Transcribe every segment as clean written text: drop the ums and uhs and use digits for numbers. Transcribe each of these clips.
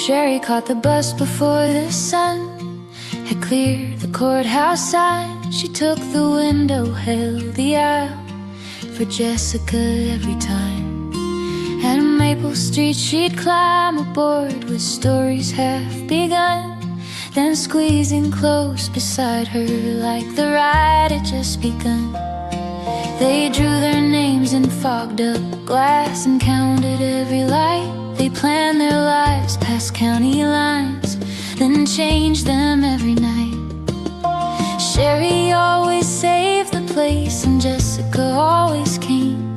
Sherry caught the bus before the sun had cleared the courthouse sign. She took the window, held the aisle for Jessica every time. At Maple Street she'd climb aboard with stories half begun, then squeezing close beside her like the ride had just begun. They drew their names in fogged up glass and counted every light. They planned their lives past county lines, then changed them every night. Sherry always saved the place and Jessica always came.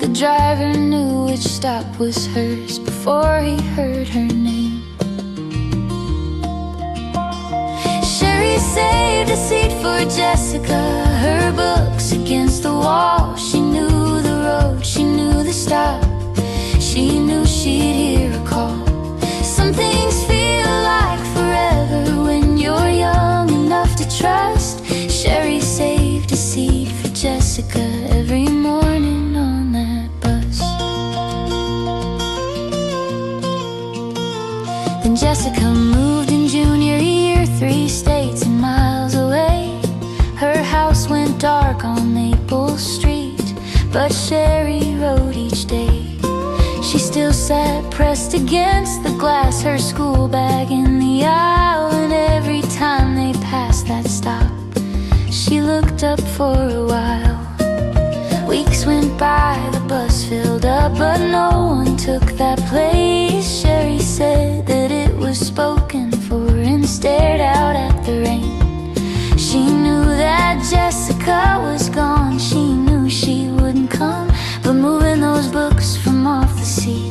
The driver knew which stop was hers before he heard her name. Sherry saved a seat for Jessica, her books against the wall. She knew the road, she knew the stop, she knew she'd hear a call. Some things feel like forever when you're young enough to trust. Sherry saved a seat for Jessica every morning on that bus. Then Jessica moved in junior year, 3 states and miles away. Her house went dark on Maple Street, but Sherry wrote each day. She still sat pressed against the glass, her school bag in the aisle. And every time they passed that stop, she looked up for a while. Weeks went by, the bus filled up, but no one took that place. Sherry said that it was spoken for and stared out at the rain. She knew that Jessica was gone, she knew she wouldn't come, but moving those books from off the seat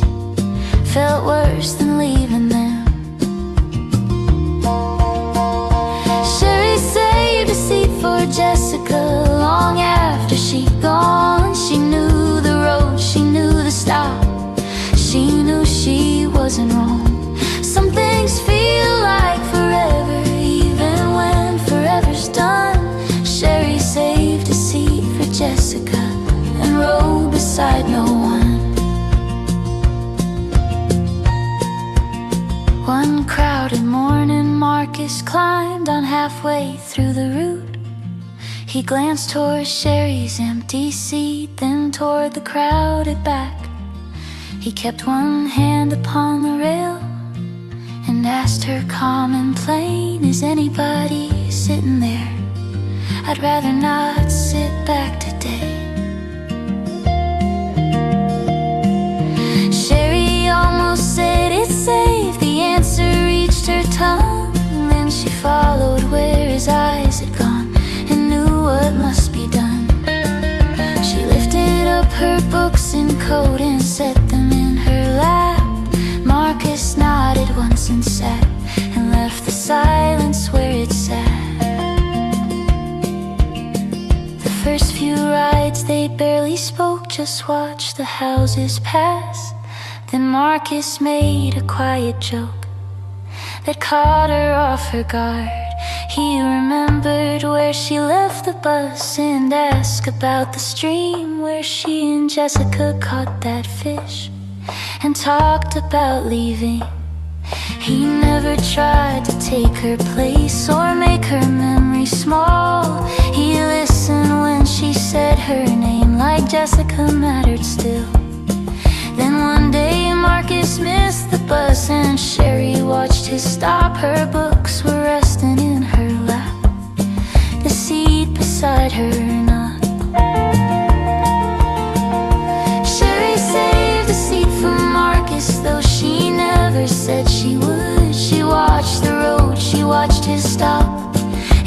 felt worse than leaving them. Sherry saved a seat for Jessica long after she'd gone. She knew the road, she knew the stop, she knew she wasn't wrong. Some things feel like forever, even when forever's done. Sherry saved a seat for Jessica and rode beside no one. One crowded morning, Marcus climbed on halfway through the route. He glanced toward Sherry's empty seat, then toward the crowded back. He kept one hand upon the rail and asked her calm and plain, "Is anybody sitting there? I'd rather not sit back today." Sherry almost said it's safe, the answer reached her tongue. Then she followed where his eyes had gone and knew what must be done. She lifted up her books and coat and set them in her lap. Marcus nodded once and sat and left the silence where it sat. The first few rides they barely spoke, just watched the houses pass. Then Marcus made a quiet joke that caught her off her guard. He remembered where she left the bus and asked about the stream where she and Jessica caught that fish and talked about leaving. He never tried to take her place or make her memory small. He listened when she said her name like Jessica mattered still. Then one day Marcus missed the bus and Sherry watched his stop. Her books were resting in her lap, the seat beside her not. Sherry saved a seat for Marcus, though she never said she would. She watched the road, she watched his stop,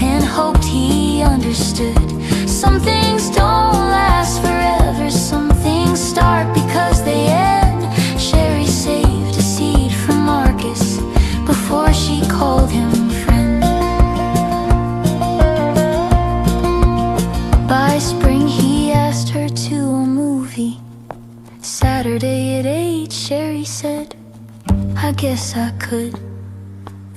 and hoped he understood. Some things don't last forever, some things start because they end. Sherry saved a seat for Marcus before she called him friend. By spring he asked her to a movie. Saturday at 8, Sherry said, "I guess I could."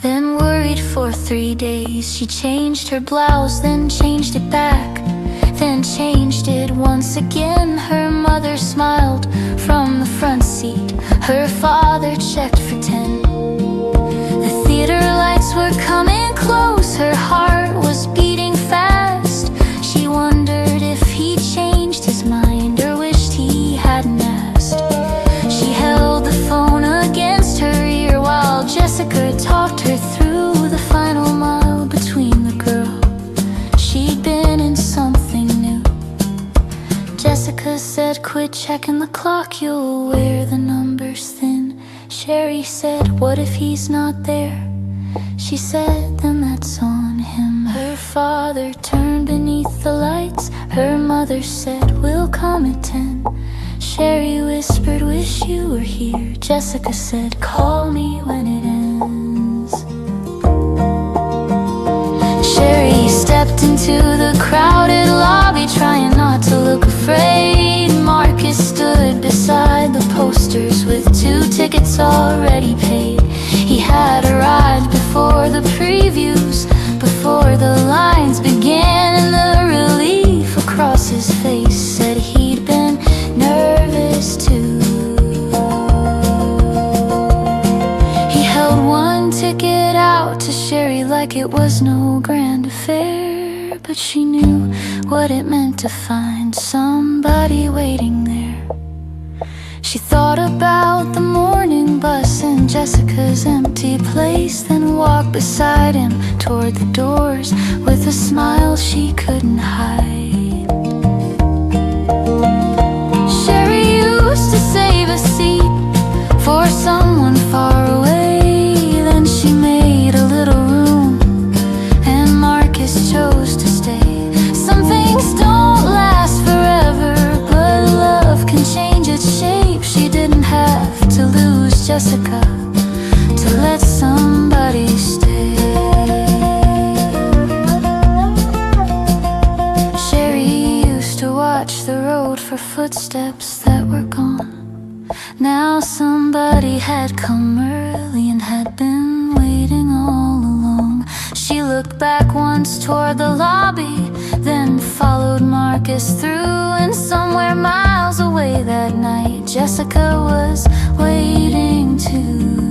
Then worried for 3 days, she changed her blouse, then changed it back, then changed it once again. Her mother smiled from the front seat, her father checked for 10. nights were coming close, her heart was beating fast. She wondered if he changed his mind or wished he hadn't asked. She held the phone against her ear while Jessica talked her through the final mile between the girl she'd been in something new. Jessica said, quit checking the clock, you'll wear the numbers thin. Sherry said, what if he's not there? She said, then that's on him. Her father turned beneath the lights. Her mother said, we'll come at 10. Sherry whispered, wish you were here. Jessica said, call me when it ends. Sherry stepped into the crowded lobby, trying not to look afraid. Marcus stood beside the posters with 2 tickets already paid. He had arrived before the previews, before the lines began, and the relief across his face said he'd been nervous too. He held 1 ticket out to Sherry like it was no grand affair, but she knew what it meant to find somebody waiting there. She thought about the morning bus and Jessica's empty place, then walked beside him toward the doors with a smile she couldn't hide. Sherry used to save a seat for someone far away, then she made a little room and Marcus chose to stay. Some things don't last forever, but love can change its shape. She didn't have to lose Jessica to let somebody stay. Sherry used to watch the road for footsteps that were gone. Now somebody had come early and had been waiting all along. She looked back once toward the lobby, then followed Marcus through, and somewhere miles away that night Jessica was waiting too.